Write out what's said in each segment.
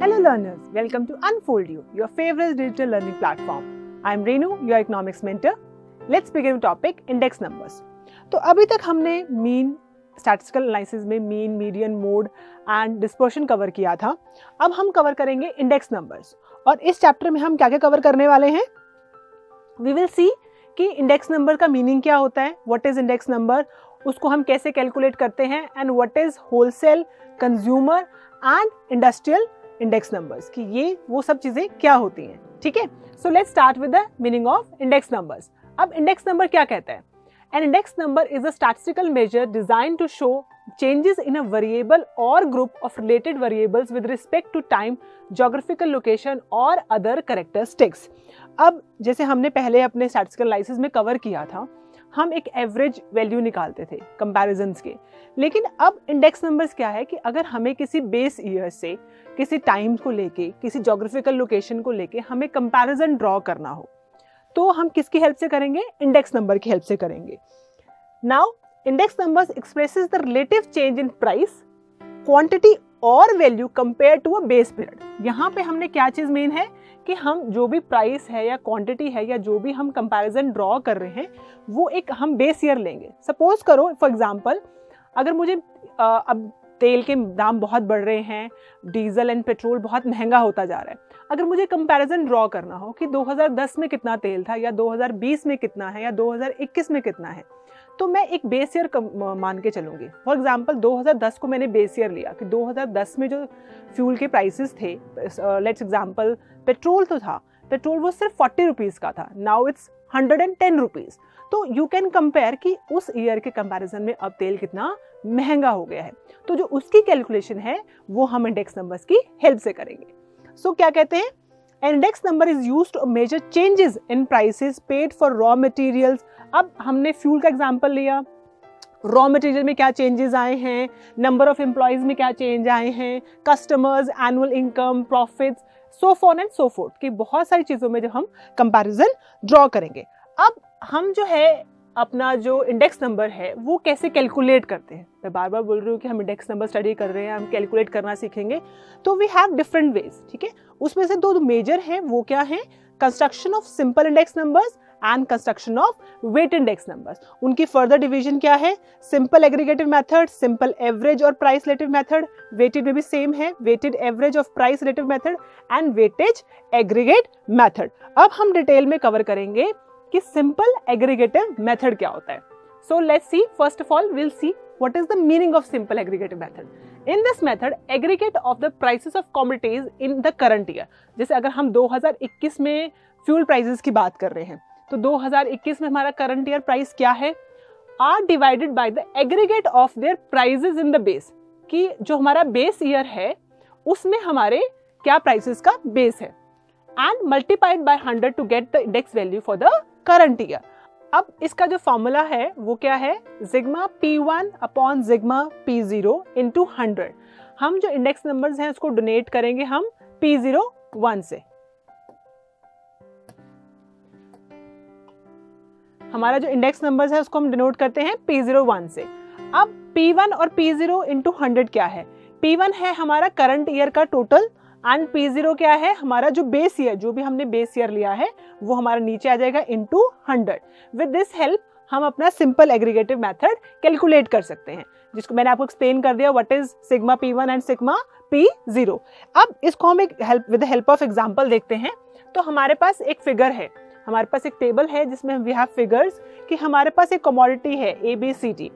Hello learners, welcome to Unfold You, your favorite digital learning platform. I am Renu, your economics mentor. Let's begin with topic index numbers. तो अभी तक हमने mean statistical analysis में mean, median, mode and dispersion cover किया था. अब हम cover करेंगे इंडेक्स नंबर्स. और इस चैप्टर में हम क्या क्या कवर करने वाले हैं? वी विल सी कि इंडेक्स नंबर का मीनिंग क्या होता है, व्हाट इज इंडेक्स नंबर, उसको हम कैसे कैलकुलेट करते हैं, and what is wholesale, consumer and industrial index numbers, कि ये वो सब चीजें क्या होती हैं. ठीक है, so let's start with the meaning of index numbers. अब इंडेक्स नंबर क्या कहता है? An index number is a statistical measure designed to show changes in a variable or group of related variables with respect to time, geographical location or other characteristics. अब जैसे हमने पहले अपने statistical analysis में cover किया था, हम एक एवरेज वैल्यू निकालते थे कंपैरिजन्स के. लेकिन अब इंडेक्स नंबर्स क्या है कि अगर हमें किसी बेस ईयर से, किसी टाइम को लेके, किसी जोग्राफिकल लोकेशन को लेके हमें कंपैरिजन ड्रॉ करना हो, तो हम किसकी हेल्प से करेंगे? इंडेक्स नंबर की हेल्प से करेंगे. Now index numbers expresses the relative change in price, quantity और value compare to a base period. यहाँ पे हमने क्या चीज मेन है कि हम जो भी प्राइस है या क्वांटिटी है या जो भी हम कंपैरिजन ड्रॉ कर रहे हैं वो एक हम बेस ईयर लेंगे. सपोज करो फॉर एग्जांपल, अगर मुझे अब तेल के दाम बहुत बढ़ रहे हैं, डीजल एंड पेट्रोल बहुत महंगा होता जा रहा है, अगर मुझे कंपैरिजन ड्रॉ करना हो कि 2010 में कितना तेल था या 2020 में कितना है या 2021 में कितना है, तो मैं एक बेस ईयर मान के चलूंगी. फॉर एग्जांपल 2010 को मैंने बेस ईयर लिया कि 2010 में जो फ्यूल के प्राइसेस थे, लेट्स एग्जांपल पेट्रोल तो था, पेट्रोल वो सिर्फ 40 रुपीज़ का था, नाउ इट्स 110 रुपीज़. तो यू कैन कंपेयर कि उस ईयर के कंपैरिजन में अब तेल कितना महंगा हो गया है. तो जो उसकी कैलकुलेशन है वो हम इंडेक्स नंबर्स की हेल्प से करेंगे. सो क्या कहते हैं? An index number is used to measure changes in prices paid for raw materials. अब हमने फ्यूल का एग्जांपल लिया, रॉ मटेरियल में क्या चेंजेस आए हैं, नंबर ऑफ एम्प्लॉयज में क्या चेंज आए हैं, customers, annual income, profits, so on and so forth, की बहुत सारी चीज़ों में जब हम कंपैरिजन ड्रॉ करेंगे. अब हम जो है अपना जो इंडेक्स नंबर है वो कैसे कैलकुलेट करते हैं. मैं बार बार बोल रही हूँ कि हम इंडेक्स नंबर स्टडी कर रहे हैं, हम कैलकुलेट करना सीखेंगे. तो वी हैव डिफरेंट वेज. ठीक है, उसमें से दो मेजर हैं, वो क्या है? Construction of simple index numbers and construction of weight index numbers. उनकी फर्दर डिवीजन क्या है? Simple aggregative method, simple average और प्राइस रिलेटिव मेथड. वेटेड में भी सेम है, weighted average of price relative method and weightage aggregate method. अब हम detail में कवर करेंगे कि सिंपल एग्रीगेटिव मेथड क्या होता है. So let's see, first of all will see what is the meaning of simple aggregative method. In this method aggregate of the prices of commodities in the current year. जैसे अगर हम 2021 में fuel prices की बात कर रहे हैं, तो 2021 में हमारा करंट ईयर प्राइस क्या है? Are divided by the aggregate of their prices in the base, कि जो हमारा बेस ईयर है उसमें हमारे क्या प्राइसेस का बेस है, and multiplied by 100 to get the index value for the current year. अब इसका जो फॉर्मूला है वो क्या है? Sigma P1 upon sigma P0 into 100. हम जो इंडेक्स नंबर्स हैं उसको डोनेट करेंगे हम P01 से. हमारा जो इंडेक्स नंबर्स है उसको हम डिनोट करते हैं P01 से. अब P1 और P0 इंटू 100 क्या है? P1 है हमारा करंट ईयर का टोटल, एंड P0 क्या है? हमारा जो बेस ईयर, जो भी हमने बेस ईयर लिया है वो हमारा नीचे आ जाएगा इंटू 100. विद दिस हेल्प हम अपना सिंपल एग्रीगेटिव मेथड कैलकुलेट कर सकते हैं, जिसको मैंने आपको एक्सप्लेन कर दिया what is sigma P1 and sigma P0. अब इसको हम एक with the help of example देखते हैं. तो हमारे पास एक फिगर है, हमारे पास एक टेबल है जिसमें वी हैव फिगर्स कि हमारे पास एक कमोडिटी है ABCD,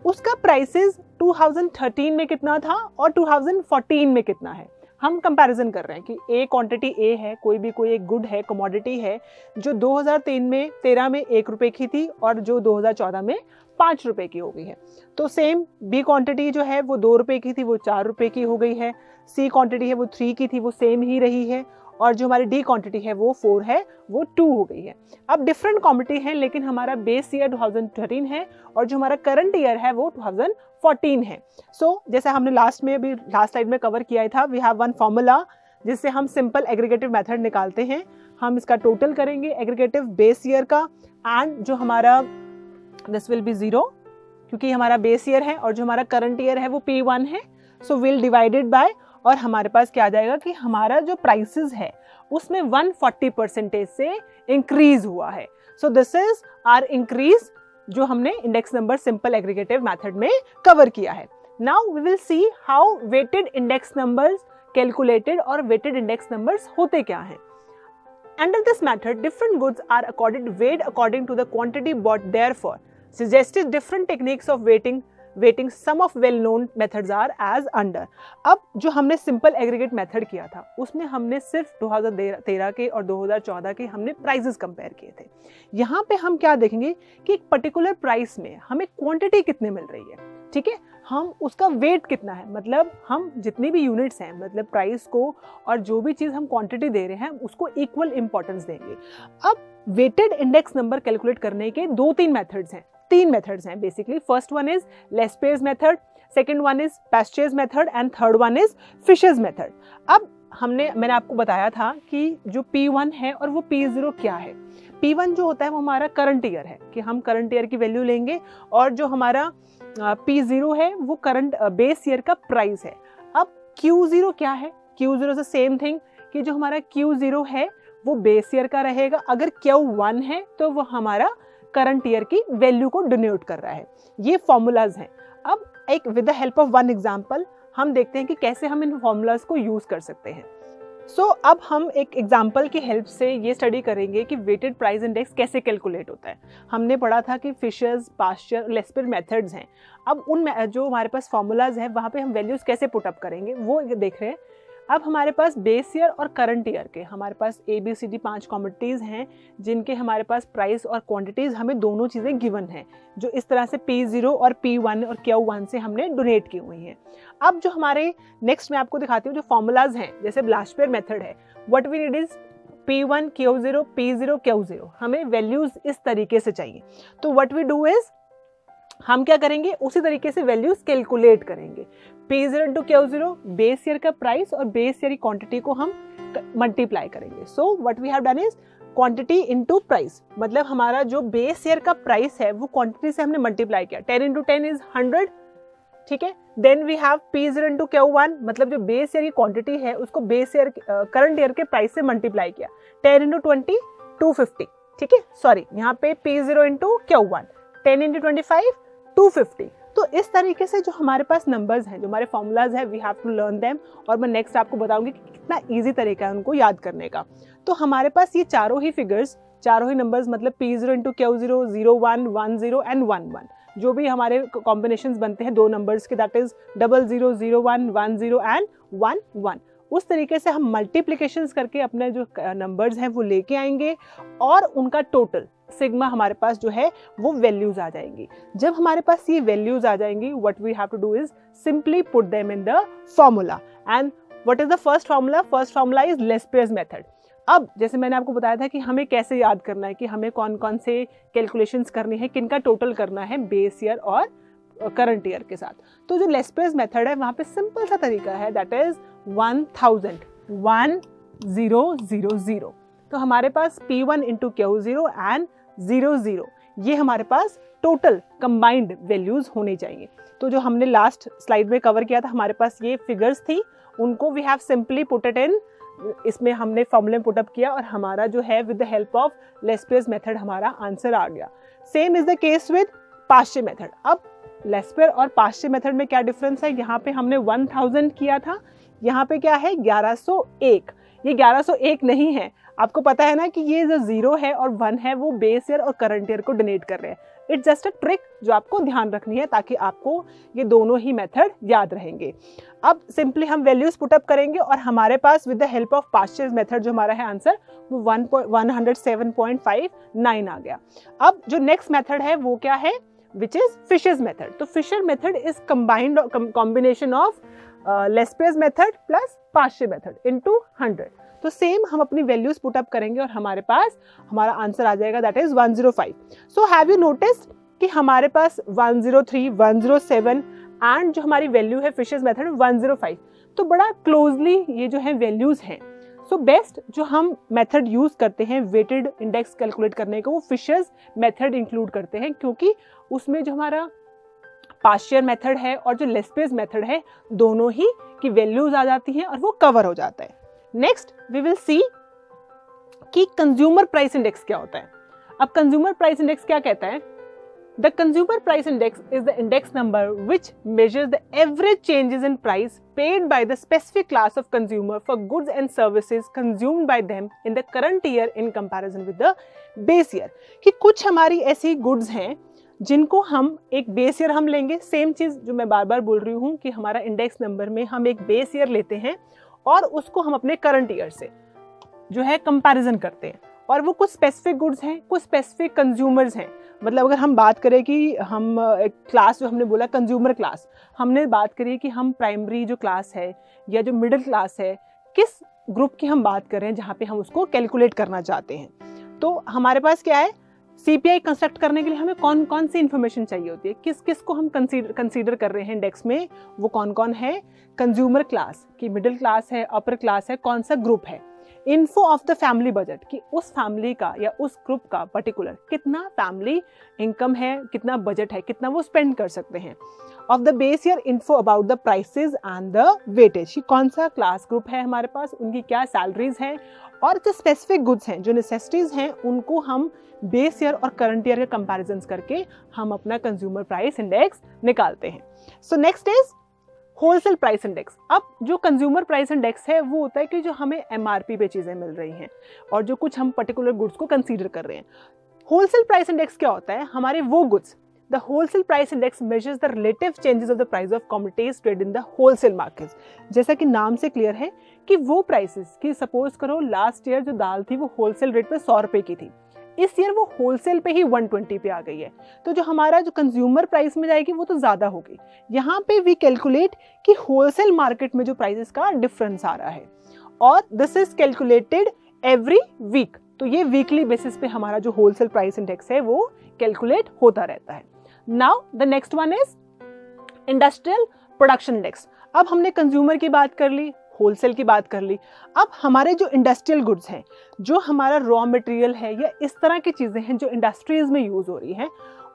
उसका प्राइसेस 2013 में कितना था और 2014 में कितना है. हम कंपैरिजन कर रहे हैं कि ए क्वांटिटी ए है, कोई एक गुड है, कमोडिटी है, जो 2013 में 1 रुपए की थी और जो 2014 में 5 रुपए की हो गई है. तो सेम बी क्वांटिटी जो है वो 2 रुपए की थी, वो 4 रुपए की हो गई है. सी क्वांटिटी है वो 3 की थी, वो सेम ही रही है. और जो हमारी डी क्वांटिटी है वो 4 है, वो 2 हो गई है. अब डिफरेंट क्वांटिटी है, लेकिन हमारा बेस ईयर 2013 है और जो हमारा करंट ईयर है वो 2014 है. सो जैसे हमने लास्ट स्लाइड में कवर किया था, वी हैव वन फॉर्मूला जिससे हम सिंपल एग्रीगेटिव मेथड निकालते हैं. हम इसका टोटल करेंगे एग्रीगेटिव बेस ईयर का, एंड जो हमारा दिस विल बी 0 क्योंकि हमारा बेस ईयर है और जो हमारा करंट ईयर है वो P1 है. सो विल डिवाइडेड बाय, और हमारे पास क्या आ जाएगा कि हमारा जो प्राइसेस है उसमें 140% से इंक्रीज हुआ है। So this is our increase जो हमने index number simple aggregative method में कवर किया है। Now we will see how weighted index numbers calculated और वेटेड इंडेक्स नंबर्स होते क्या हैं। Under this method, different goods are weighed according to the quantity bought. Therefore, suggested different techniques of weighting. Some of well-known methods are as under. अब जो हमने simple aggregate method किया था उसमें हमने सिर्फ 2013 के और 2014 के हमने प्राइसेस कंपेयर किए थे। यहाँ पे हम क्या देखेंगे कि एक पर्टिकुलर प्राइस में हमें क्वांटिटी कितनी मिल रही है, ठीक है, हम उसका वेट कितना है, मतलब हम जितनी भी यूनिट्स हैं, मतलब प्राइस को और जो भी चीज़ हम क्वांटिटी दे रहे हैं उसको इक्वल इंपॉर्टेंस देंगे। अब वेटेड इंडेक्स नंबर कैलकुलेट करने के तीन मेथड्स हैं basically. First one is Laspeyres method, second one is Paasche's method and third one is Fisher's method. अब मैंने आपको बताया था कि जो P1 है और वो P0 क्या है। P1 जो होता है वो हमारा करंट ईयर है कि हम करंट ईयर की वैल्यू लेंगे, और जो हमारा P0 है वो करंट बेस ईयर का प्राइस है। अब Q0 क्या है? Q0 से सेम थिंग कि जो हमारा Q0 है वो बेस ईयर का रहेगा, अगर Q1 है तो वो हमारा करंट ईयर की वैल्यू को डिनोट कर रहा है। ये फॉर्मूलाज हैं। अब एक with the help of one example हम देखते हैं कि कैसे हम इन फॉर्मूलाज को यूज कर सकते हैं। अब हम एक एग्जाम्पल की हेल्प से ये स्टडी करेंगे कि वेटेड प्राइस इंडेक्स कैसे कैलकुलेट होता है। हमने पढ़ा था कि फिशर्स, पास्चर, लेस्पेयर मेथड्स हैं। अब उन जो हमारे पास फॉर्मूलाज हैं वहाँ पे हम वैल्यूज कैसे पुट अप करेंगे वो देख रहे हैं। अब हमारे पास बेस ईयर और करंट ईयर के हमारे पास ABCD 5 कमोडिटीज़ हैं जिनके हमारे पास प्राइस और क्वांटिटीज़ हमें दोनों चीज़ें गिवन हैं, जो इस तरह से P0 और P1 और Q1 से हमने डोनेट की हुई हैं। अब जो हमारे नेक्स्ट मैं आपको दिखाती हूँ जो फॉर्मूलाज हैं, जैसे लेस्पेयर मेथड है, what we need is P1 Q0 P0 Q0, हमें वैल्यूज इस तरीके से चाहिए। तो व्हाट वी डू इज हम क्या करेंगे, उसी तरीके से वैल्यूज कैलकुलेट करेंगे। P0 into Q0 base year का प्राइस और बेस ईयर की क्वांटिटी को हम मल्टीप्लाई करेंगे। So what we have done is quantity into price, मतलब हमारा जो बेस ईयर का प्राइस है वो क्वांटिटी से हमने मल्टीप्लाई किया। 10 इंटू 10 इज 100, ठीक है। Then we have P0 into Q1, मतलब जो बेस ईयर की क्वांटिटी है उसको बेस ईयर करंट ईयर के प्राइस से मल्टीप्लाई किया। 10 इंटू 20 250, ठीक है। सॉरी, यहाँ पे P0 इंटू Q1 10 इंटू 25 250। तो इस तरीके से जो हमारे पास नंबर्स हैं, जो हमारे फॉर्मूलाज हैं, we have to learn them, और मैं नेक्स्ट आपको बताऊंगी कि कितना इजी तरीका है उनको याद करने का। तो हमारे पास ये चारों ही फिगर्स, चारों ही नंबर्स, मतलब P0 इंटू Q0 0 1 1 0 एंड 1 1, जो भी हमारे कॉम्बिनेशंस बनते हैं दो नंबर्स के, दैट इज 00 0 1 1 0 एंड 1 1, उस तरीके से हम मल्टीप्लिकेशंस करके अपने जो नंबर्स हैं वो लेके आएंगे और उनका टोटल सिग्मा हमारे पास जो है वो वैल्यूज आ जाएंगी। जब हमारे पास ये वैल्यूज आ जाएंगी, what we have to do is simply put them in the formula. And what is the first formula? First formula is Laspeyres method. अब जैसे मैंने आपको बताया था कि हमें कैसे याद करना है कि हमें कौन कौन से कैलकुलेशंस करनी है, किनका टोटल करना है बेस ईयर और करंट ईयर के साथ। तो जो लेस्पेयर्स मेथड है वहाँ पे सिंपल सा तरीका है, दैट इज 1000 1000। तो हमारे पास P1 इंटू Q0 एंड 00, ये हमारे पास टोटल कंबाइंड वैल्यूज होनी चाहिए। तो जो हमने लास्ट स्लाइड में कवर किया था, हमारे पास ये फिगर्स थी, उनको we have simply put it in, इसमें हमने फॉर्मूले पुट अप किया और हमारा जो है with the help of Laspeyres method हमारा आंसर आ गया। Same is the case with Paasche method. अब लेस्पेयर और पास्चर मेथड में क्या डिफरेंस है? यहाँ पे हमने 1000 किया था, यहाँ पे क्या है 1101। ये 1101 नहीं है, आपको पता है ना कि ये जो 0 है और 1 है वो बेस ईयर और करंट ईयर को डोनेट कर रहे हैं। इट्स जस्ट अ ट्रिक जो आपको ध्यान रखनी है ताकि आपको ये दोनों ही मेथड याद रहेंगे। अब सिंपली हम वैल्यूज पुटअप करेंगे और हमारे पास with the help of Paasche's method जो हमारा है आंसर वो 107.59 आ गया। अब जो नेक्स्ट मेथड है वो क्या है? Which is Fisher's method. तो Fisher method is combined combination of Laspeyres method plus Paasche method into 100। तो सेम हम अपनी वैल्यूज पुट अप करेंगे और हमारे पास हमारा आंसर आ जाएगा, that is 105। So have you noticed कि हमारे पास 103, 107 एंड जो हमारी वैल्यू है फिशर्स मेथड 105, तो बड़ा क्लोजली ये जो है वैल्यूज हैं। सो बेस्ट जो हम मेथड यूज करते हैं वेटेड इंडेक्स कैलकुलेट करने को, वो फिशर्स मेथड इंक्लूड करते हैं, क्योंकि उसमें जो हमारा पास्चर मेथड है और जो लेस्पेस मेथड है, दोनों ही की वैल्यूज आ जाती हैं और वो कवर हो जाता है। नेक्स्ट वी विल सी कि कंज्यूमर प्राइस इंडेक्स क्या होता है। अब कंज्यूमर प्राइस इंडेक्स क्या कहता है? The consumer price index is the index number which measures the average changes in price paid by the specific class of consumer for goods and services consumed by them in the current year in comparison with the base year। कि कुछ हमारी ऐसी goods हैं जिनको हम एक base year हम लेंगे, सेम चीज़ जो मैं बार बार बोल रही हूँ कि हमारा इंडेक्स नंबर में हम एक बेस ईयर लेते हैं और उसको हम अपने करंट ईयर से जो है कंपैरिजन करते हैं, और वो कुछ स्पेसिफिक गुड्स हैं, कुछ स्पेसिफिक कंज्यूमर्स हैं। मतलब अगर हम बात करें कि हम एक क्लास जो हमने बोला कंज्यूमर क्लास, हमने बात करी कि हम प्राइमरी जो क्लास है या जो मिडिल क्लास है, किस ग्रुप की हम बात करें जहाँ पे हम उसको कैलकुलेट करना चाहते हैं। तो हमारे पास क्या है, सीपीआई कंस्ट्रक्ट करने के लिए हमें कौन कौन सी इन्फॉर्मेशन चाहिए होती है, किस किस को हम कंसीडर कर रहे हैं इंडेक्स में, वो कौन कौन है, कंज्यूमर क्लास की, मिडिल क्लास है, अपर क्लास है, कौन सा ग्रुप है, info of the family budget कि उस फैमिली का या उस ग्रुप का पर्टिकुलर कितना फैमिली इनकम है, कितना बजट है, कितना वो स्पेंड कर सकते हैं, of the base year info about the prices and the weightage कि कौन सा क्लास ग्रुप है हमारे पास, उनकी क्या सैलरीज हैं, और जो स्पेसिफिक गुड्स हैं, जो नेसेसिटीज हैं, उनको हम बेस ईयर और करंट ईयर के कंपैरिजन करके हम अपना कंज्यूमर प्राइस इंडेक्स निकालते हैं। So next is wholesale price index. अब जो कंज्यूमर प्राइस इंडेक्स है वो होता है कि जो हमें एमआरपी पे चीज़ें मिल रही हैं और जो कुछ हम पर्टिकुलर गुड्स को कंसीडर कर रहे हैं। होलसेल प्राइस इंडेक्स क्या होता है, हमारे वो goods, the wholesale price index measures the relative changes of the price of commodities trade in the wholesale markets. जैसा कि नाम से क्लियर है कि वो प्राइसेस की सपोज करो लास्ट ईयर जो दाल थी वो होलसेल रेट पे 100 रुपये की थी, इस ईयर वो होलसेल पे ही 120 पे आ गई है, तो जो हमारा जो कंज्यूमर प्राइस में जाएगी वो तो ज़्यादा होगी। यहाँ पे वी कैलकुलेट कि होलसेल मार्केट में जो प्राइसेस का डिफरेंस आ रहा है, और this is calculated every week. तो ये वीकली बेसिस पे हमारा जो होलसेल प्राइस इंडेक्स है वो कैलकुलेट होता रहता है। Now the next one is industrial production index. अब हमने कंज्यूमर की बात कर ली, होलसेल की बात कर ली, अब हमारे जो इंडस्ट्रियल गुड्स हैं, जो हमारा रॉ मटेरियल है या इस तरह की चीज़ें हैं जो इंडस्ट्रीज में यूज़ हो रही हैं,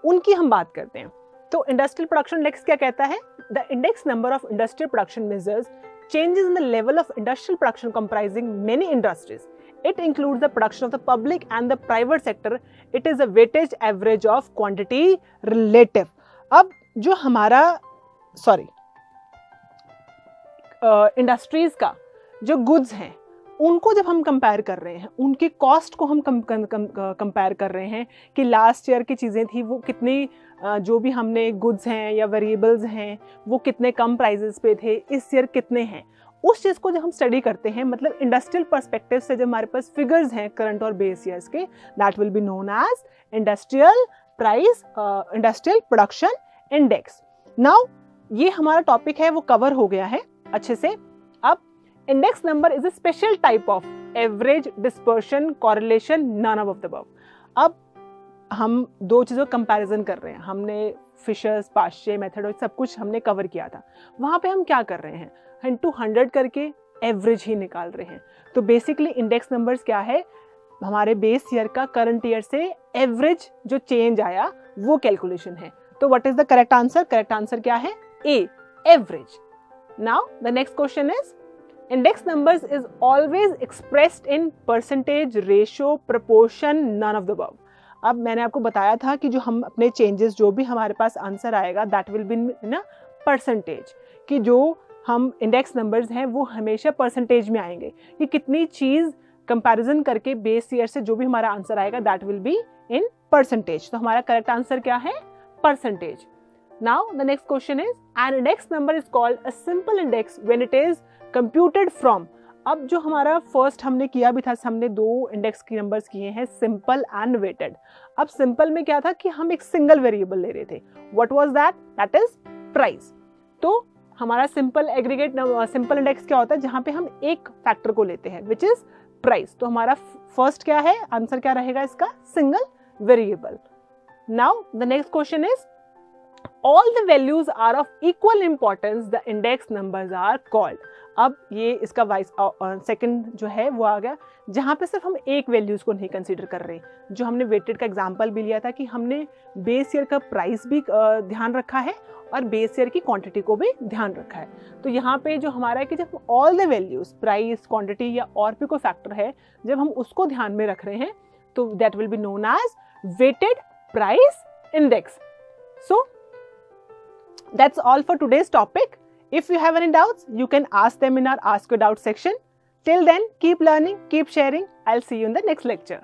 उनकी हम बात करते हैं। तो इंडस्ट्रियल प्रोडक्शन इंडेक्स क्या कहता है, the index number of industrial production measures changes in the level of industrial production comprising many industries. It includes the production of the public and the private sector. It is a weighted average of quantity relative. अब जो हमारा industries का जो goods हैं उनको जब हम compare कर रहे हैं, उनके कॉस्ट को हम कंपेयर कर रहे हैं कि लास्ट ईयर की चीज़ें थी वो कितनी, जो भी हमने गुड्स हैं या वेरिएबल्स हैं वो कितने कम प्राइजेस पे थे, इस ईयर कितने हैं, उस चीज़ को जब हम स्टडी करते हैं, मतलब इंडस्ट्रियल पर्सपेक्टिव से जब हमारे पास फिगर्स हैं करंट और बेस ईयर्स के, that will be known as industrial production index. Now ये हमारा टॉपिक है वो कवर हो गया है अच्छे से। अब index number is a special type of average, dispersion, correlation, none of the above. अब हम दो चीज़ों का कंपैरिजन कर रहे हैं, हमने फिशर्स, पाश्चे मेथड और सब कुछ हमने कवर किया था। वहाँ पे हम क्या कर रहे हैं, 100 करके एवरेज ही निकाल रहे हैं। तो बेसिकली इंडेक्स नंबर्स क्या है, हमारे बेस ईयर का करंट ईयर से एवरेज जो चेंज आया वो कैलकुलेशन है। तो what is the correct answer? Correct answer क्या है? A, average. Now the next question is index numbers is always expressed in percentage, ratio, proportion, none of the above. अब मैंने आपको बताया था कि जो हम अपने चेंजेस, जो भी हमारे पास आंसर आएगा that will be in a percentage, कि जो हम इंडेक्स नंबर्स हैं वो हमेशा परसेंटेज में आएंगे कि कितनी चीज़ कंपैरिजन करके बेस ईयर से जो भी हमारा आंसर आएगा that will be in percentage. तो हमारा करेक्ट आंसर क्या है? Percentage. Now the next question is an index number is called a simple index when it is computed from। अब जो हमारा फर्स्ट हमने किया भी था, हमने दो इंडेक्स की नंबर्स किए हैं, सिंपल एंड वेटेड। अब सिंपल में क्या था कि हम एक सिंगल वेरिएबल ले रहे थे, what was that? That is price. तो हमारा सिंपल एग्रीगेट सिंपल इंडेक्स क्या होता है, जहाँ पे हम एक फैक्टर को लेते हैं विच इज प्राइस। तो हमारा फर्स्ट क्या है, आंसर क्या रहेगा इसका? Single variable. Now the next question is all the values are of equal importance, the index numbers are called। अब ये इसका सेकंड जो है वो आ गया, जहाँ पे सिर्फ हम एक वैल्यूज को नहीं कंसीडर कर रहे। जो हमने वेटेड का एग्जांपल भी लिया था कि हमने बेस ईयर का प्राइस भी ध्यान रखा है और बेस ईयर की क्वांटिटी को भी ध्यान रखा है। तो यहाँ पे जो हमारा है कि जब all the values, price, quantity या और भी कोई फैक्टर है, जब हम उसको ध्यान में रख रहे हैं तो that will be known as weighted price index. So that's all for today's topic. If you have any doubts, you can ask them in our Ask Your Doubt section. Till then, keep learning, keep sharing. I'll see you in the next lecture.